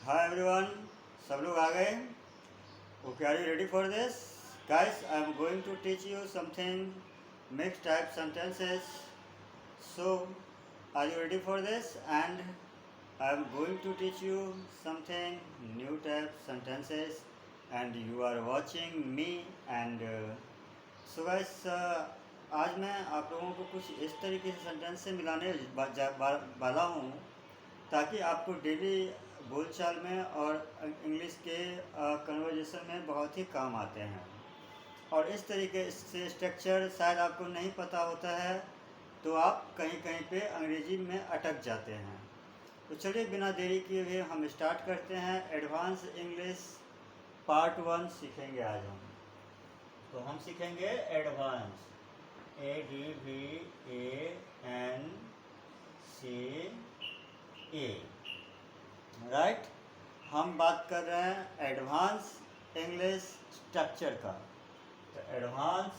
Hi everyone, सब लोग आ गए? Okay, are you ready for this? Guys, I am going to teach you something mixed type sentences. So, are you ready for this? And I am going to teach you something new type sentences, and you are watching me. And so guys, आज मैं आप लोगों को कुछ इस तरीके से sentence से मिलाने वाला हूँ ताकि आपको डेली बोलचाल में और इंग्लिश के कन्वर्जेशन में बहुत ही काम आते हैं। और इस तरीके से स्ट्रक्चर शायद आपको नहीं पता होता है तो आप कहीं कहीं पे अंग्रेजी में अटक जाते हैं। तो चलिए बिना देरी किए हुए हम स्टार्ट करते हैं। एडवांस इंग्लिश पार्ट 1 सीखेंगे आज हम। तो हम सीखेंगे एडवांस, ADVANCE, राइट। हम बात कर रहे हैं एडवांस इंग्लिश स्ट्रक्चर का। तो advance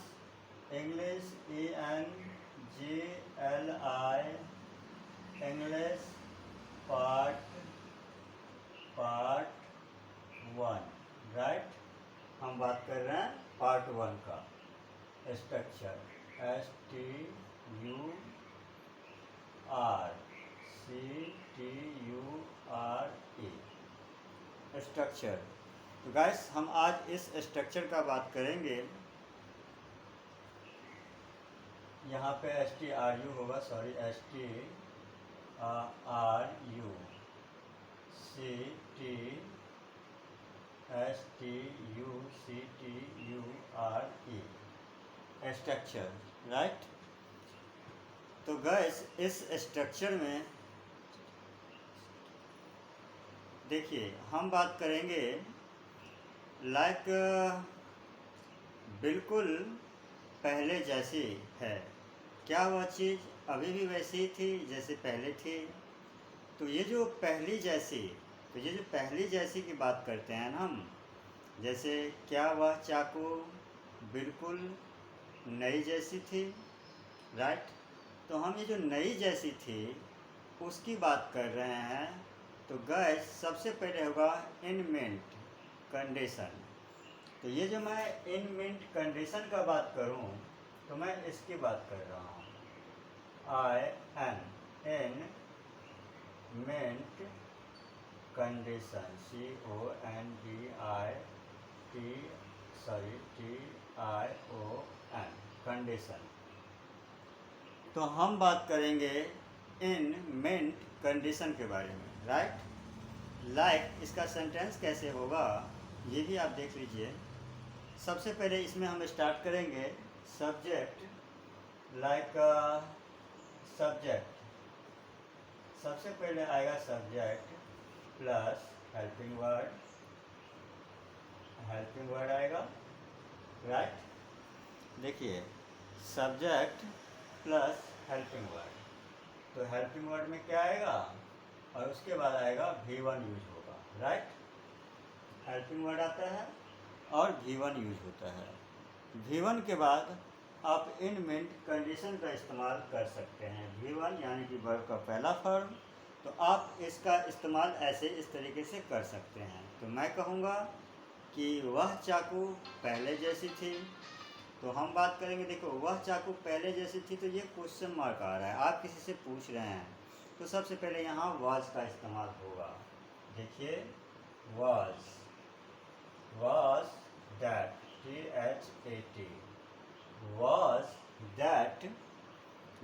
English ENGLI English part 1, right. हम बात कर रहे हैं पार्ट 1 का स्ट्रक्चर, STRUCTURE स्ट्रक्चर। तो गाइस हम आज इस स्ट्रक्चर का बात करेंगे। यहाँ पे STRU होगा, सॉरी, STRU स्ट्रक्चर, राइट। तो गाइस इस स्ट्रक्चर में देखिए हम बात करेंगे लाइक बिल्कुल पहले जैसी है। क्या वह चीज़ अभी भी वैसी थी जैसे पहले थी? तो ये जो पहली जैसी की बात करते हैं ना हम, जैसे क्या वह चाकू बिल्कुल नई जैसी थी, राइट। तो हम ये जो नई जैसी थी उसकी बात कर रहे हैं। तो गाइस सबसे पहले होगा इन मिंट कंडीशन। तो ये जो मैं इन मिंट कंडीशन का बात करूं तो मैं इसकी बात कर रहा हूं। इन मिंट कंडीशन, TION कंडीशन। तो हम बात करेंगे इन मिंट कंडीशन के बारे में, राइट। लाइक इसका सेंटेंस कैसे होगा ये भी आप देख लीजिए। सबसे पहले इसमें हम स्टार्ट करेंगे सब्जेक्ट, लाइक सब्जेक्ट। सबसे पहले आएगा सब्जेक्ट प्लस हेल्पिंग वर्ड आएगा, राइट। देखिए सब्जेक्ट प्लस हेल्पिंग वर्ड, तो हेल्पिंग वर्ड में क्या आएगा और उसके बाद आएगा V1 यूज होगा, राइट। हेल्पिंग वर्ड आता है और V1 यूज होता है। V1 के बाद आप इन मिंट कंडीशन का इस्तेमाल कर सकते हैं। V1 यानी कि वर्ब का पहला फॉर्म। तो आप इसका इस्तेमाल इस तरीके से कर सकते हैं। तो मैं कहूँगा कि वह चाकू पहले जैसी थी। तो हम बात करेंगे, देखो वह चाकू पहले जैसी थी, तो ये क्वेश्चन मार्क आ रहा है, आप किसी से पूछ रहे हैं। तो सबसे पहले यहाँ वाज का इस्तेमाल होगा। देखिए was that, THAT, was that.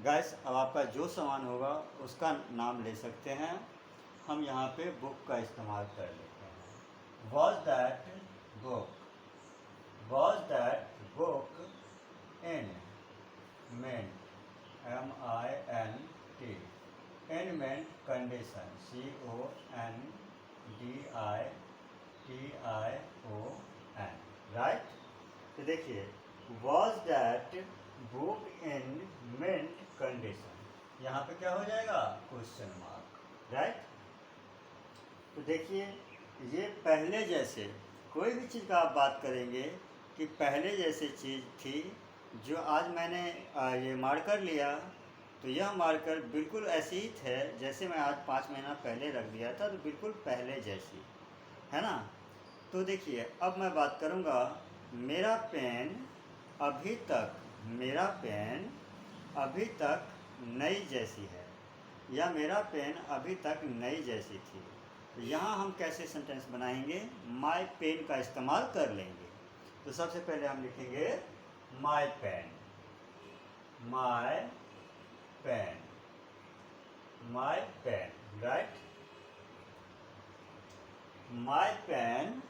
Guys अब आपका जो सामान होगा उसका नाम ले सकते हैं। हम यहाँ पे बुक का इस्तेमाल कर लेते हैं। Was that book in mint, MINT, in mint condition, CONDITION, right. तो देखिए was that book in mint condition, यहाँ पे क्या हो जाएगा क्वेश्चन मार्क, राइट। तो देखिए ये पहले जैसे, कोई भी चीज़ का आप बात करेंगे कि पहले जैसे चीज़ थी, जो आज मैंने ये मार्कर लिया तो यह मार्कर बिल्कुल ऐसे ही थे जैसे मैं आज 5 महीना पहले रख दिया था, तो बिल्कुल पहले जैसी है ना। तो देखिए अब मैं बात करूँगा, मेरा पेन अभी तक मेरा पेन अभी तक नई जैसी है, या मेरा पेन अभी तक नई जैसी थी। तो यहाँ हम कैसे सेंटेंस बनाएंगे, माय पेन का इस्तेमाल कर लेंगे। तो सबसे पहले हम लिखेंगे my pen, my pen, my pen, right. My pen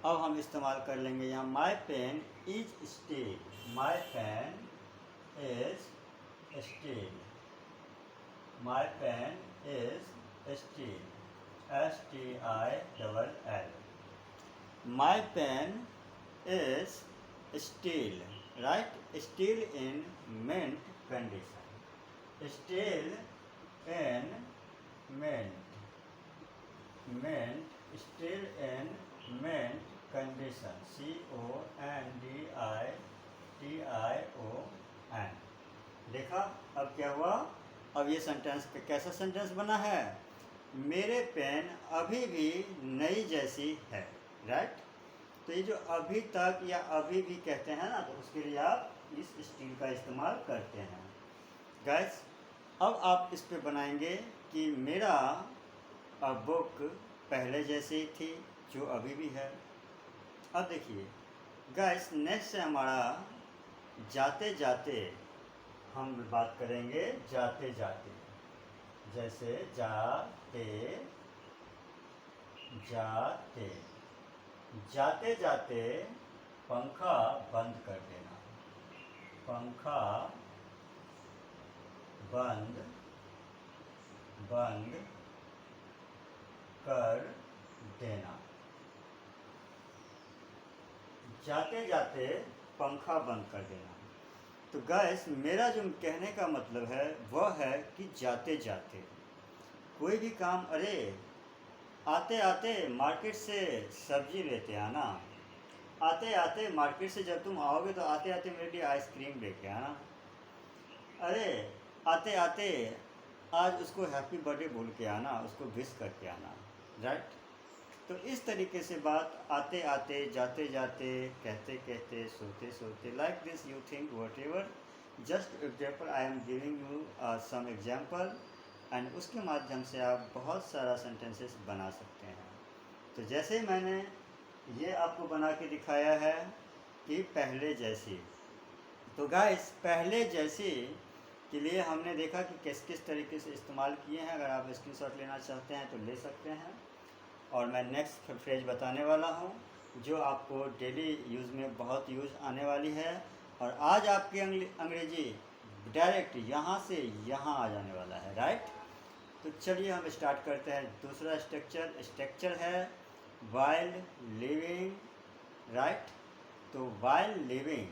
अब हम इस्तेमाल कर लेंगे यहाँ, my pen is still, my pen is still, my pen is still, STILL, my pen is still, right, still in mint condition, still in mint, still in mint condition, CONDITION। देखा अब क्या हुआ, अब ये सेंटेंस कैसा sentence बना है, मेरे पेन अभी भी नई जैसी है, राइट। तो ये जो अभी तक या अभी भी कहते हैं ना, तो उसके लिए आप इस स्टील का इस्तेमाल करते हैं। गाइस अब आप इस पे बनाएंगे कि मेरा बुक पहले जैसी थी जो अभी भी है। अब देखिए गाइस, नेक्स्ट है हमारा जाते जाते, हम बात करेंगे जाते जाते, जैसे जाते जाते, जाते जाते पंखा बंद कर देना, पंखा बंद बंद कर देना, जाते जाते पंखा बंद कर देना। तो गैस मेरा जो कहने का मतलब है वह है कि जाते जाते कोई भी काम, अरे आते आते मार्केट से सब्जी लेते आना, आते आते मार्केट से जब तुम आओगे तो आते आते मेरे लिए आइसक्रीम लेके आना, अरे आते आते आज उसको हैप्पी बर्थडे बोल के आना, उसको विश करके आना, राइट। तो इस तरीके से बात आते आते, जाते जाते, कहते कहते, सोते सोते, like this you think whatever, just example I am giving you some example, and उसके माध्यम से आप बहुत सारा सेंटेंसेस बना सकते हैं। तो जैसे मैंने ये आपको बना के दिखाया है कि पहले जैसी, तो गाइस पहले जैसी के लिए हमने देखा कि किस किस तरीके से इस्तेमाल किए हैं। अगर आप स्क्रीनशॉट लेना चाहते हैं तो ले सकते हैं। और मैं नेक्स्ट फ्रेज बताने वाला हूँ जो आपको डेली यूज़ में बहुत यूज़ आने वाली है, और आज आपकी अंग्रेजी डायरेक्ट यहाँ से यहाँ आ जाने वाला है, राइट। तो चलिए हम स्टार्ट करते हैं। दूसरा स्ट्रक्चर है वाइल लिविंग, राइट। तो वाइल लिविंग,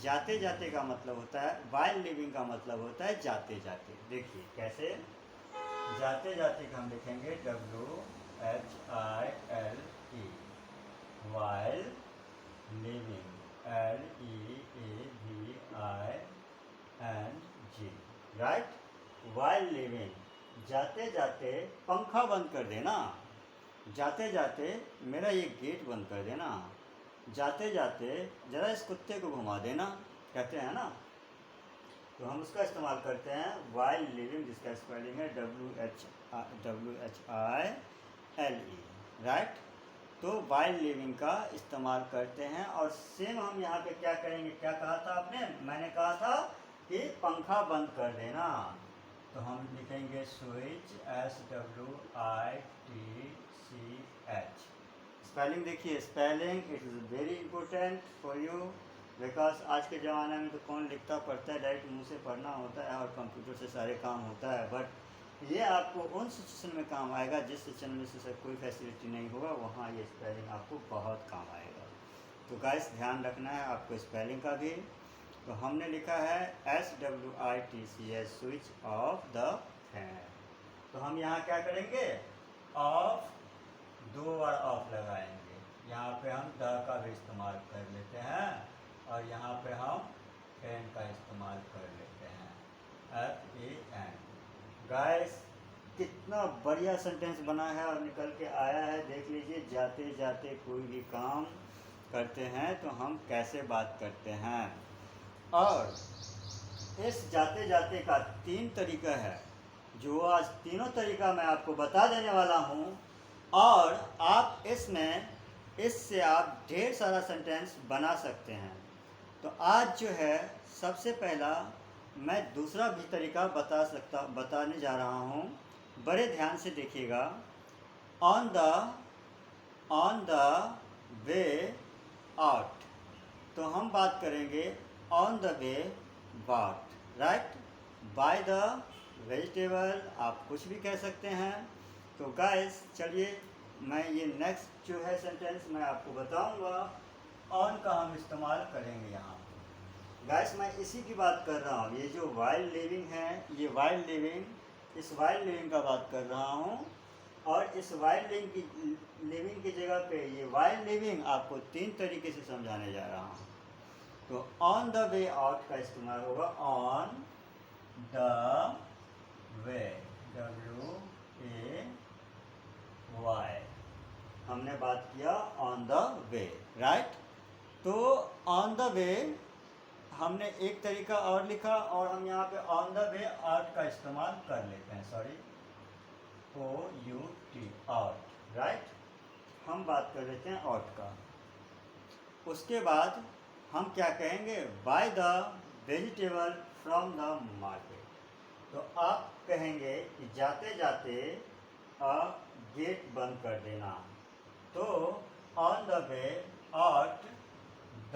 जाते जाते का मतलब होता है, वाइल लिविंग का मतलब होता है जाते जाते। देखिए कैसे, जाते जाते का हम लिखेंगे WHILE, while living LEAVING, right. While living, जाते जाते पंखा बंद कर देना, जाते जाते मेरा ये गेट बंद कर देना, जाते जाते ज़रा इस कुत्ते को घुमा देना, कहते हैं ना। तो हम उसका इस्तेमाल करते हैं वाइल लिविंग, जिसका स्पेलिंग है WHILE, राइट। तो वाइल लिविंग का इस्तेमाल करते हैं। और सेम हम यहाँ पे क्या करेंगे, क्या कहा था आपने, मैंने कहा था कि पंखा बंद कर देना, तो हम लिखेंगे स्विच SWITCH। स्पेलिंग देखिए, spelling it is very important for you, because आज के ज़माने में तो कौन लिखता पढ़ता है, डायरेक्ट मुंह से पढ़ना होता है और कंप्यूटर से सारे काम होता है। बट ये आपको उन सिचुएशन में काम आएगा जिस सिचुएशन में से कोई फैसिलिटी नहीं होगा, वहाँ ये स्पेलिंग आपको बहुत काम आएगा। तो गाइस ध्यान रखना है आपको स्पेलिंग का भी। तो हमने लिखा है SWITCH, switch off the fan. तो हम यहाँ क्या करेंगे, ऑफ, 2 बार ऑफ लगाएंगे। यहाँ पे हम द का भी इस्तेमाल कर लेते हैं और यहाँ पे हम फैन का इस्तेमाल कर लेते हैं। FAN। गाइस कितना बढ़िया सेंटेंस बना है और निकल के आया है, देख लीजिए। जाते जाते कोई भी काम करते हैं तो हम कैसे बात करते हैं। और इस जाते जाते का 3 तरीका है, जो आज तीनों तरीका मैं आपको बता देने वाला हूँ। और आप इससे आप ढेर सारा सेंटेंस बना सकते हैं। तो आज जो है सबसे पहला मैं दूसरा भी तरीका बताने जा रहा हूँ। बड़े ध्यान से देखिएगा। ऑन द वे आउट, तो हम बात करेंगे on the way about, right. Buy the vegetable, आप कुछ भी कह सकते हैं। तो गाइस चलिए मैं ये नेक्स्ट जो है सेंटेंस मैं आपको बताऊंगा। ऑन का हम इस्तेमाल करेंगे यहाँ। गाइस मैं इसी की बात कर रहा हूँ। ये जो वाइल्ड लिविंग है, ये वाइल्ड लिविंग, इस वाइल्ड लिविंग का बात कर रहा हूँ। और इस वाइल्ड लिविंग की जगह पे ये वाइल्ड लिविंग आपको 3 तरीके से समझाने जा रहा हूँ। तो ऑन द वे आउट का इस्तेमाल होगा ऑन द वे, WAY। हमने बात किया ऑन द वे, राइट। तो ऑन द वे हमने एक तरीका और लिखा, और हम यहाँ पे ऑन द वे आउट का इस्तेमाल कर लेते हैं। Sorry, OUT, out, right. हम बात कर लेते हैं आउट का। उसके बाद हम क्या कहेंगे, bye the vegetable from the market. तो आप कहेंगे कि जाते जाते गेट बंद कर देना। तो on the way out the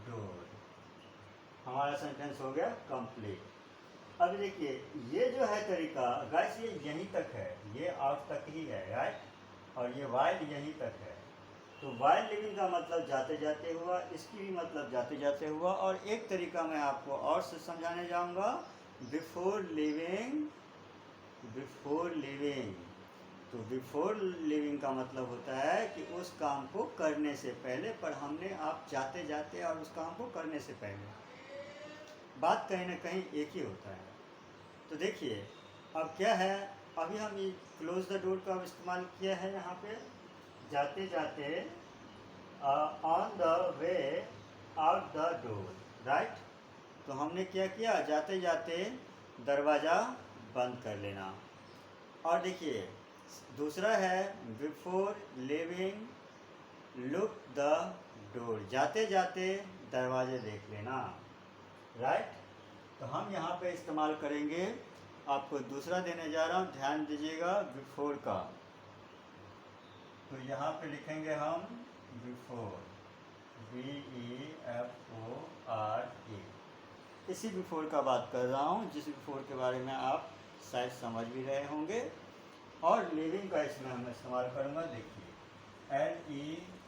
door, हमारा सेंटेंस हो गया कंप्लीट। अब देखिए ये जो है तरीका गाइस, ये यहीं तक है, ये आउट तक ही है, राइट। और ये वाइल्ड यहीं तक है। तो वाइल्ड लिविंग का मतलब जाते जाते हुआ, इसकी भी मतलब जाते जाते हुआ। और एक तरीका मैं आपको और से समझाने जाऊंगा, बिफोर लिविंग। तो बिफोर लिविंग का मतलब होता है कि उस काम को करने से पहले, पर हमने आप जाते जाते और उस काम को करने से पहले, बात कहीं ना कहीं एक ही होता है। तो देखिए अब क्या है, अभी हम ये क्लोज द डोर का इस्तेमाल किया है यहाँ पे, जाते जाते on the way out the door, right. तो हमने क्या किया, जाते जाते दरवाज़ा बंद कर लेना। और देखिए दूसरा है before living look the door, जाते जाते दरवाजे देख लेना, राइट। तो हम यहाँ पे इस्तेमाल करेंगे, आपको दूसरा देने जा रहा हूँ, ध्यान दीजिएगा, बिफोर का। तो यहाँ पे लिखेंगे हम बिफोर, BEFORE। इसी बिफोर का बात कर रहा हूँ, जिस बिफोर के बारे में आप शायद समझ भी रहे होंगे। और लिविंग का इसमें हम इस्तेमाल करूँगा, देखिए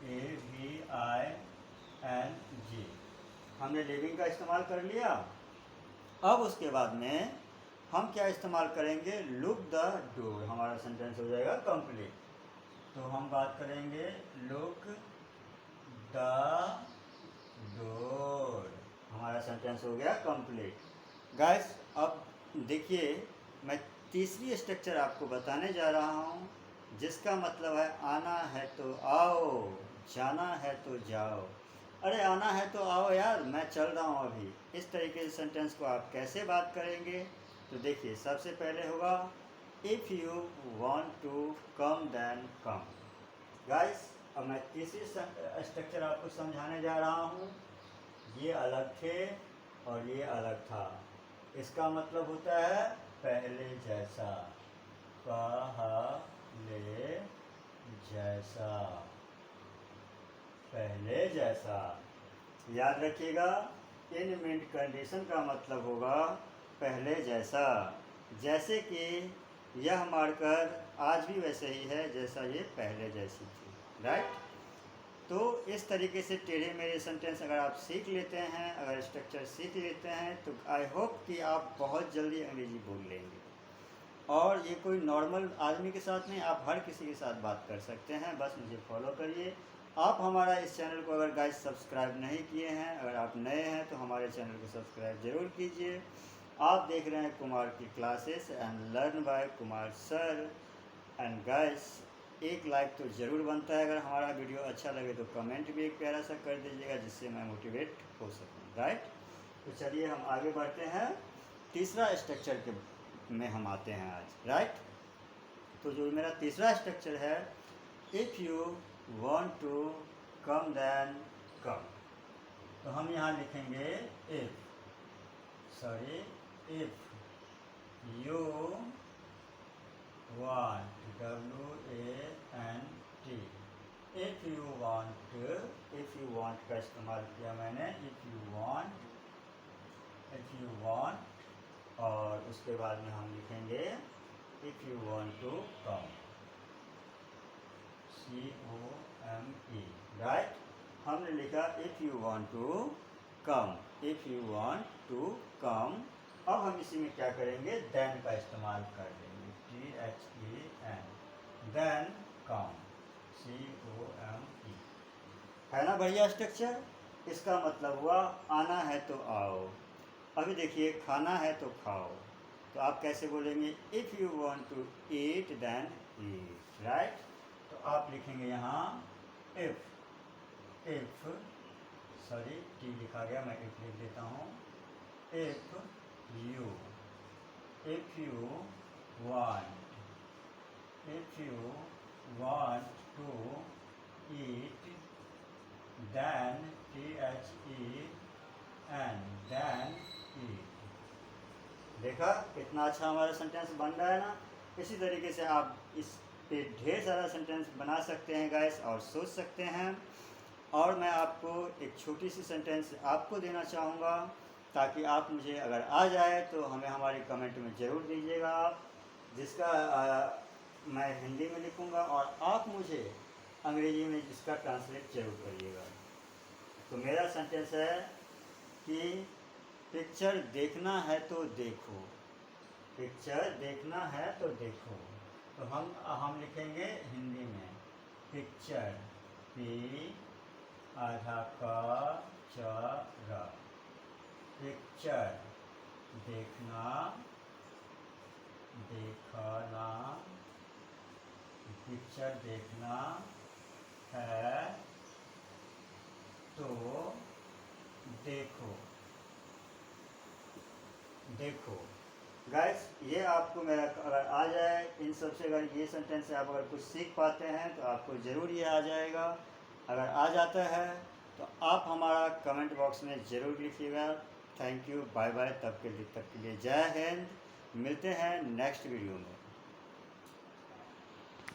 LEAVING। हमने लिविंग का इस्तेमाल कर लिया। अब उसके बाद में हम क्या इस्तेमाल करेंगे, लुक द डोर, हमारा सेंटेंस हो जाएगा कंप्लीट। तो हम बात करेंगे लुक द डोर, हमारा सेंटेंस हो गया कंप्लीट। गाइस अब देखिए मैं तीसरी स्ट्रक्चर आपको बताने जा रहा हूँ, जिसका मतलब है आना है तो आओ, जाना है तो जाओ। अरे आना है तो आओ यार, मैं चल रहा हूँ अभी। इस तरीके से सेंटेंस को आप कैसे बात करेंगे, तो देखिए सबसे पहले होगा if you want to come then come. Guys अब मैं तीसरी स्ट्रक्चर आपको समझाने जा रहा हूँ। ये अलग थे और ये अलग था। इसका मतलब होता है पहले जैसा, पहले जैसा, पहले जैसा। याद रखिएगा, इन मिनट कंडीशन का मतलब होगा पहले जैसा। जैसे कि यह मार्कर आज भी वैसे ही है जैसा ये पहले जैसी थी, राइट। तो इस तरीके से टेढ़े मेढ़े सेंटेंस अगर आप सीख लेते हैं, अगर स्ट्रक्चर सीख लेते हैं, तो आई होप कि आप बहुत जल्दी अंग्रेजी बोल लेंगे। और ये कोई नॉर्मल आदमी के साथ नहीं, आप हर किसी के साथ बात कर सकते हैं। बस मुझे फॉलो करिए, आप हमारा इस चैनल को अगर गाइस सब्सक्राइब नहीं किए हैं, अगर आप नए हैं तो हमारे चैनल को सब्सक्राइब ज़रूर कीजिए। आप देख रहे हैं कुमार की classes and learn by Kumar sir. And guys एक लाइक तो ज़रूर बनता है, अगर हमारा वीडियो अच्छा लगे तो कमेंट भी एक प्यारा सा कर दीजिएगा, जिससे मैं मोटिवेट हो सकूँ, राइट। तो चलिए हम आगे बढ़ते हैं, तीसरा स्ट्रक्चर के में हम आते हैं आज, राइट। तो जो मेरा तीसरा स्ट्रक्चर है, if you want to come then come, तो हम यहाँ लिखेंगे if you want, WANT, if you want का इस्तेमाल किया मैंने, इफ़ यू वांट, और उसके बाद में हम लिखेंगे if you want to come, COME, right. हमने लिखा if you want to come, if you want to come. अब हम इसी में क्या करेंगे, देन का इस्तेमाल कर देंगे, THEN, देन कम, COME, है ना बढ़िया स्ट्रक्चर। इसका मतलब हुआ आना है तो आओ। अभी देखिए खाना है तो खाओ, तो आप कैसे बोलेंगे, if you want to eat then eat, right. तो आप लिखेंगे यहाँ इफ़ टी लिखा गया, मैं इफ लिख देता हूँ, if you want to eat then, THEN, then eat. देखा कितना अच्छा हमारा सेंटेंस बन रहा है ना। इसी तरीके से आप इस पे ढेर सारा सेंटेंस बना सकते हैं गाइस, और सोच सकते हैं। और मैं आपको एक छोटी सी सेंटेंस आपको देना चाहूँगा, ताकि आप मुझे अगर आ जाए तो हमें हमारे कमेंट में ज़रूर दीजिएगा आप, जिसका मैं हिंदी में लिखूँगा और आप मुझे अंग्रेजी में जिसका ट्रांसलेट जरूर करिएगा। तो मेरा सेंटेंस है कि पिक्चर देखना है तो देखो, पिक्चर देखना है तो देखो। तो हम लिखेंगे हिंदी में पिक्चर, P आधा क च र, पिक्चर देखना, पिक्चर देखना है तो देखो गाइस। ये आपको मेरा अगर आ जाए, इन सब से अगर ये सेंटेंस से आप अगर कुछ सीख पाते हैं तो आपको ज़रूर ये आ जाएगा। अगर आ जाता है तो आप हमारा कमेंट बॉक्स में ज़रूर लिखिएगा। थैंक यू, बाय बाय, तब के लिए जय हिंद। मिलते हैं नेक्स्ट वीडियो में।